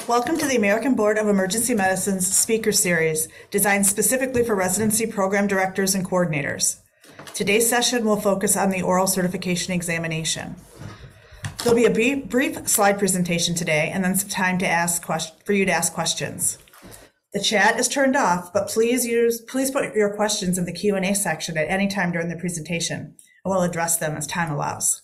Welcome to the American Board of Emergency Medicine's Speaker Series, designed specifically for residency program directors and coordinators. Today's session will focus on the oral certification examination. There'll be a brief slide presentation today and then some time for you to ask questions. The chat is turned off, but please put your questions in the Q&A section at any time during the presentation, and we'll address them as time allows.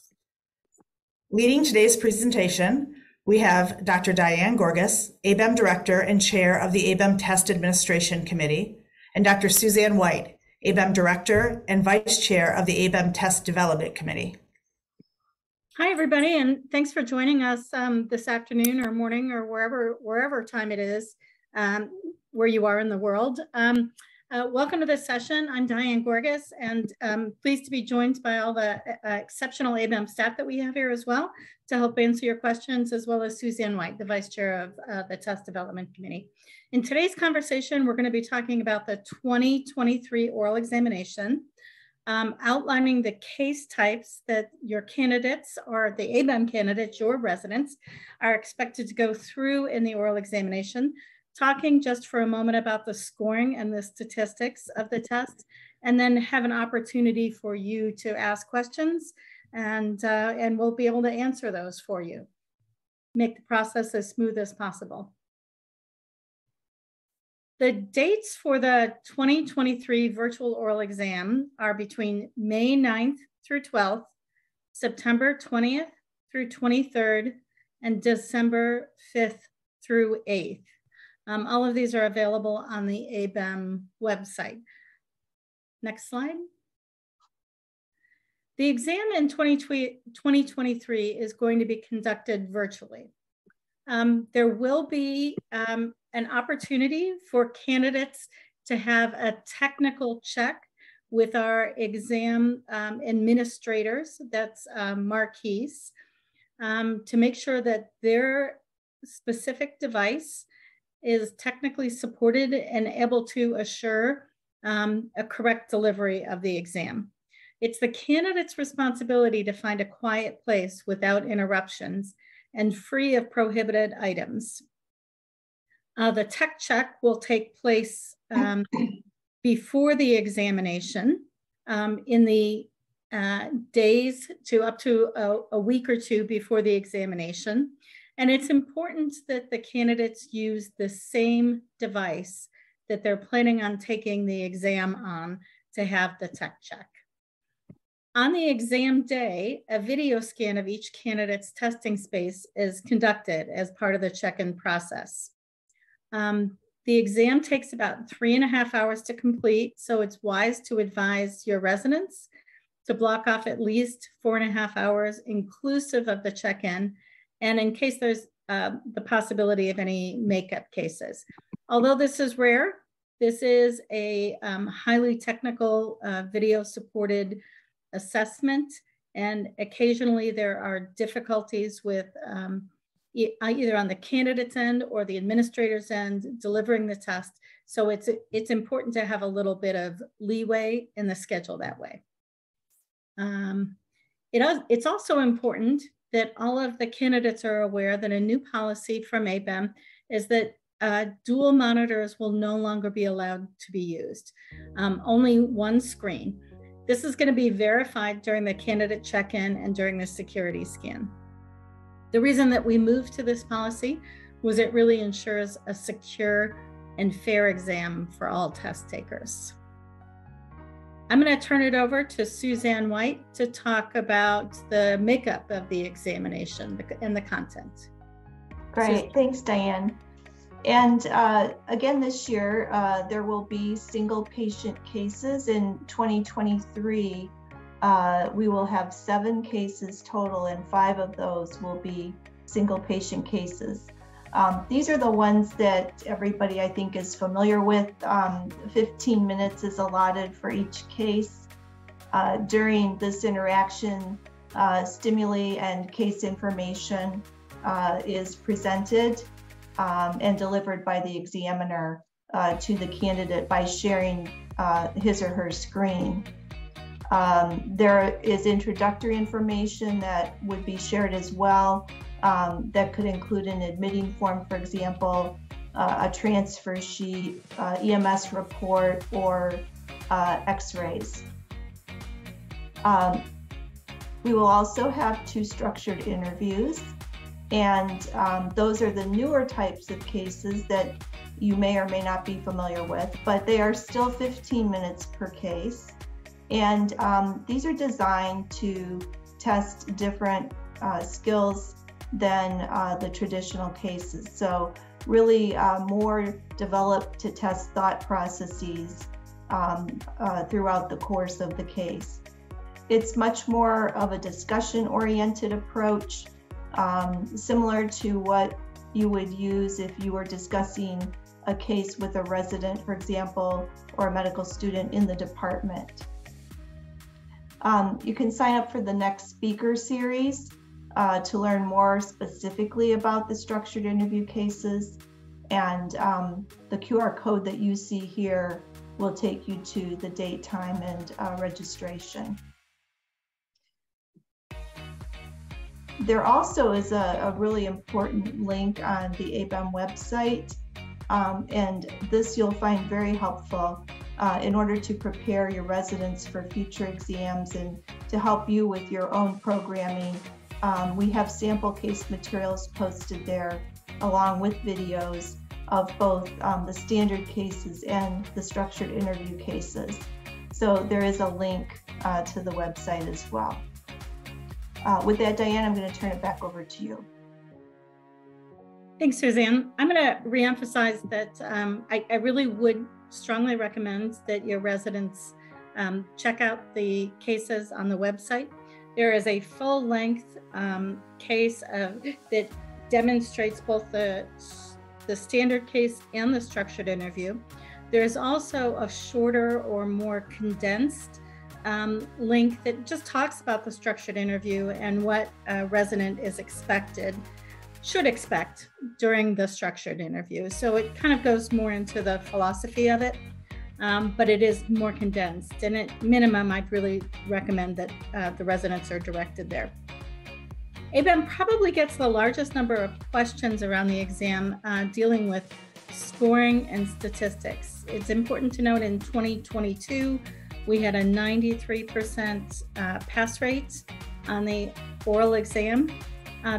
Leading today's presentation, we have Dr. Diane Gorgas, ABEM Director and Chair of the ABEM Test Administration Committee, and Dr. Suzanne White, ABEM Director and Vice Chair of the ABEM Test Development Committee. Hi, everybody, and thanks for joining us this afternoon or morning or wherever time it is where you are in the world. Welcome to this session. I'm Diane Gorgas, and pleased to be joined by all the exceptional ABEM staff that we have here as well to help answer your questions, as well as Suzanne White, the Vice Chair of the Test Development Committee. In today's conversation, we're going to be talking about the 2023 oral examination, outlining the case types that your candidates, or the ABEM candidates, your residents, are expected to go through in the oral examination, talking just for a moment about the scoring and the statistics of the test, and then have an opportunity for you to ask questions, and we'll be able to answer those for you. Make the process as smooth as possible. The dates for the 2023 virtual oral exam are between May 9th through 12th, September 20th through 23rd, and December 5th through 8th. All of these are available on the ABEM website. Next slide. The exam in 2023 is going to be conducted virtually. There will be an opportunity for candidates to have a technical check with our exam administrators, that's marquees, to make sure that their specific device is technically supported and able to assure a correct delivery of the exam. It's the candidate's responsibility to find a quiet place without interruptions and free of prohibited items. The tech check will take place before the examination in the days to up to a week or two before the examination. And it's important that the candidates use the same device that they're planning on taking the exam on to have the tech check. On the exam day, a video scan of each candidate's testing space is conducted as part of the check-in process. The exam takes about 3.5 hours to complete, so it's wise to advise your residents to block off at least 4.5 hours inclusive of the check-in, and in case there's the possibility of any makeup cases. Although this is rare, this is a highly technical video supported assessment, and occasionally there are difficulties with either on the candidate's end or the administrator's end delivering the test. So it's important to have a little bit of leeway in the schedule that way. It's also important that all of the candidates are aware that a new policy from ABEM is that dual monitors will no longer be allowed to be used, only one screen. This is going to be verified during the candidate check-in and during the security scan. The reason that we moved to this policy was it really ensures a secure and fair exam for all test takers. I'm going to turn it over to Suzanne White to talk about the makeup of the examination and the content. Great, thanks, Diane. And again, this year, there will be single patient cases. In 2023, we will have 7 cases total, and 5 of those will be single patient cases. These are the ones that everybody, I think, is familiar with. 15 minutes is allotted for each case. During this interaction, stimuli and case information is presented and delivered by the examiner to the candidate by sharing his or her screen. There is introductory information that would be shared as well. that could include an admitting form, for example, a transfer sheet, EMS report, or x-rays. We will also have 2 structured interviews, and those are the newer types of cases that you may or may not be familiar with, but they are still 15 minutes per case. And these are designed to test different skills than the traditional cases. So really more developed to test thought processes throughout the course of the case. It's much more of a discussion-oriented approach, similar to what you would use if you were discussing a case with a resident, for example, or a medical student in the department. You can sign up for the next speaker series to learn more specifically about the structured interview cases, and the QR code that you see here will take you to the date, time, and registration. There also is a really important link on the ABEM website, and this you'll find very helpful in order to prepare your residents for future exams and to help you with your own programming. We have sample case materials posted there along with videos of both the standard cases and the structured interview cases. So there is a link to the website as well. With that, Diane, I'm going to turn it back over to you. Thanks, Suzanne. I'm going to reemphasize that I really would strongly recommend that your residents check out the cases on the website. There is a full-length case that demonstrates both the standard case and the structured interview. There's also a shorter or more condensed link that just talks about the structured interview and what a resident should expect during the structured interview. So it kind of goes more into the philosophy of it, but it is more condensed. And at minimum, I'd really recommend that the residents are directed there. ABEM probably gets the largest number of questions around the exam dealing with scoring and statistics. It's important to note in 2022, we had a 93% pass rate on the oral exam.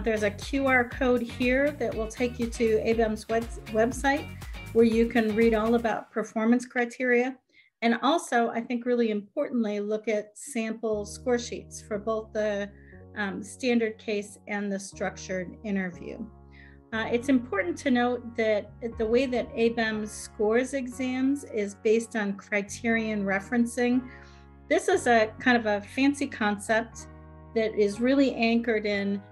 There's a QR code here that will take you to ABEM's website where you can read all about performance criteria. And also, I think really importantly, look at sample score sheets for both the standard case and the structured interview. It's important to note that the way that ABEM scores exams is based on criterion referencing. This is a kind of a fancy concept that is really anchored in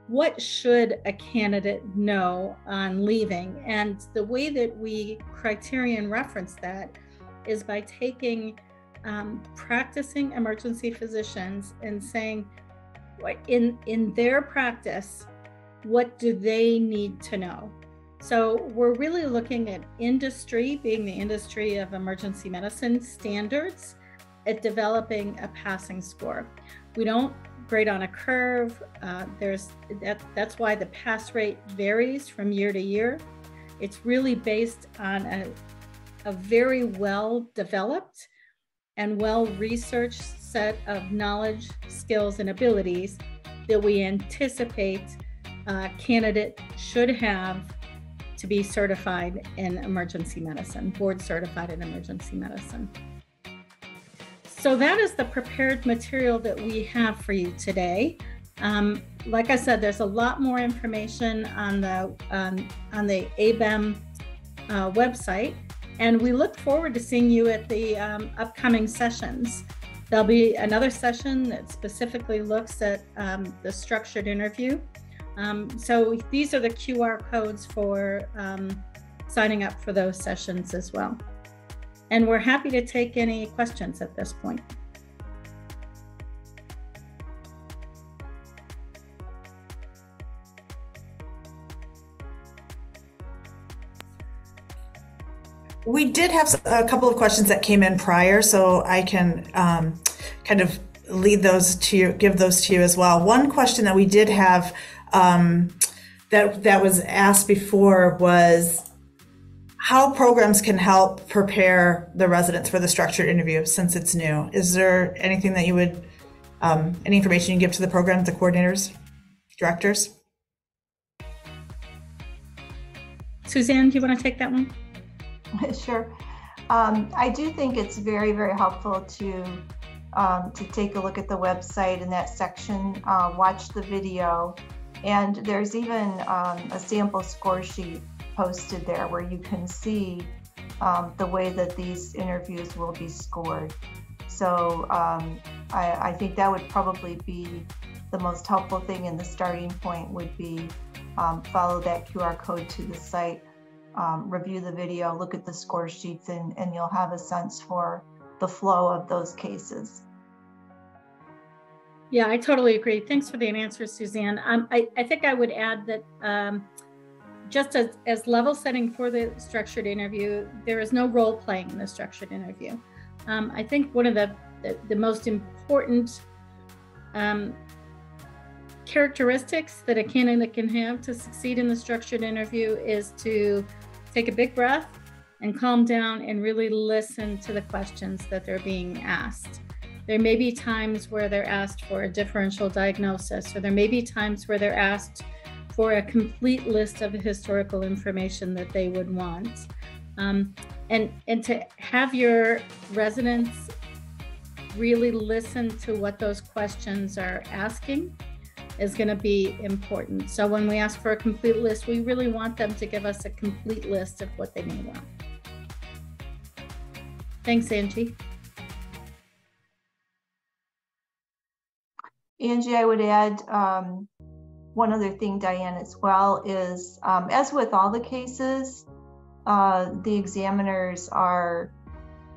what should a candidate know on leaving. And the way that we criterion reference that is by taking practicing emergency physicians and saying, in their practice, what do they need to know? So we're really looking at industry, being the industry of emergency medicine standards, at developing a passing score. We don't grade on a curve. That's why the pass rate varies from year to year. It's really based on a very well developed and well-researched set of knowledge, skills, and abilities that we anticipate a candidate should have to be certified in emergency medicine, board certified in emergency medicine. So that is the prepared material that we have for you today. Like I said, there's a lot more information on the ABEM website, and we look forward to seeing you at the upcoming sessions. There'll be another session that specifically looks at the structured interview. So these are the QR codes for signing up for those sessions as well. And we're happy to take any questions at this point. We did have a couple of questions that came in prior, so I can kind of lead those to you, give those to you as well. One question that we did have that was asked before was how programs can help prepare the residents for the structured interview since it's new. Is there anything that you would, any information you give to the program, the coordinators, directors? Suzanne, do you want to take that one? Sure. I do think it's very, very helpful to take a look at the website in that section, watch the video, and there's even a sample score sheet posted there where you can see the way that these interviews will be scored. So I think that would probably be the most helpful thing, and the starting point would be follow that QR code to the site, review the video, look at the score sheets, and you'll have a sense for the flow of those cases. Yeah, I totally agree. Thanks for the answer, Suzanne. I think I would add that just as level setting for the structured interview, there is no role playing in the structured interview. I think one of the most important characteristics that a candidate can have to succeed in the structured interview is to take a big breath and calm down and really listen to the questions that they're being asked. There may be times where they're asked for a differential diagnosis, or there may be times where they're asked for a complete list of the historical information that they would want. And to have your residents really listen to what those questions are asking is going to be important. So when we ask for a complete list, we really want them to give us a complete list of what they may want. Thanks, Angie. Angie, I would add one other thing, Diane, as well, is as with all the cases, the examiners are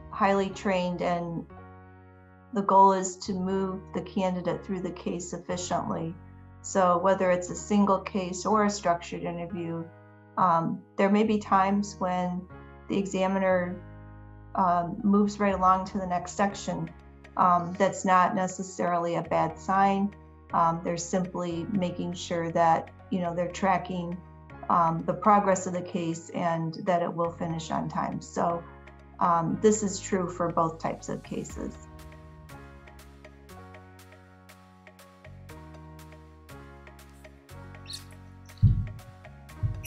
highly trained, and the goal is to move the candidate through the case efficiently. So whether it's a single case or a structured interview, there may be times when the examiner moves right along to the next section. That's not necessarily a bad sign. They're simply making sure that they're tracking the progress of the case and that it will finish on time. So this is true for both types of cases.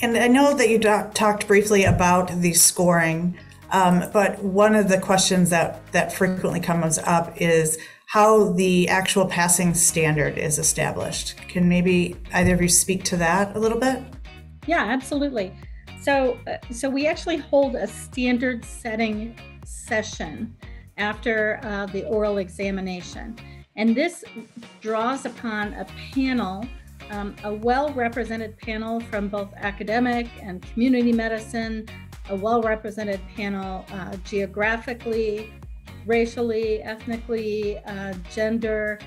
And I know that you talked briefly about the scoring, but one of the questions that frequently comes up is how the actual passing standard is established. Can maybe either of you speak to that a little bit? Yeah, absolutely. So we actually hold a standard setting session after the oral examination. And this draws upon a panel, a well-represented panel from both academic and community medicine, a well-represented panel geographically, racially, ethnically, gender.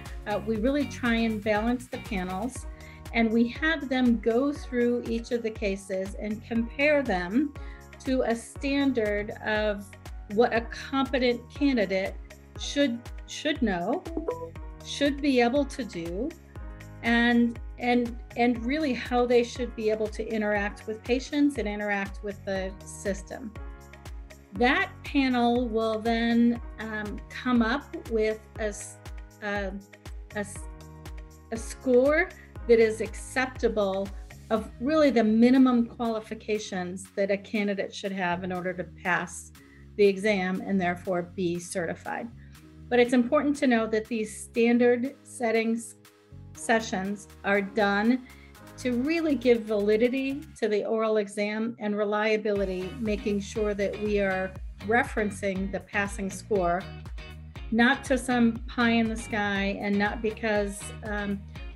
We really try and balance the panels, and we have them go through each of the cases and compare them to a standard of what a competent candidate should know, should be able to do, and really how they should be able to interact with patients and interact with the system. That panel will then come up with a score that is acceptable of really the minimum qualifications that a candidate should have in order to pass the exam and therefore be certified. But it's important to know that these standard settings sessions are done to really give validity to the oral exam and reliability, making sure that we are referencing the passing score, not to some pie in the sky and not because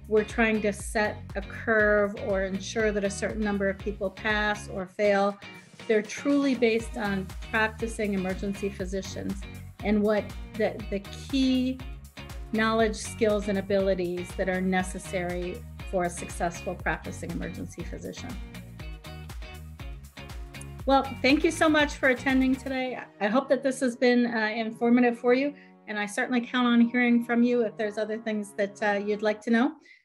we're trying to set a curve or ensure that a certain number of people pass or fail. They're truly based on practicing emergency physicians and what the key knowledge, skills, and abilities that are necessary for a successful practicing emergency physician. Well, thank you so much for attending today. I hope that this has been informative for you, and I certainly count on hearing from you if there's other things that you'd like to know.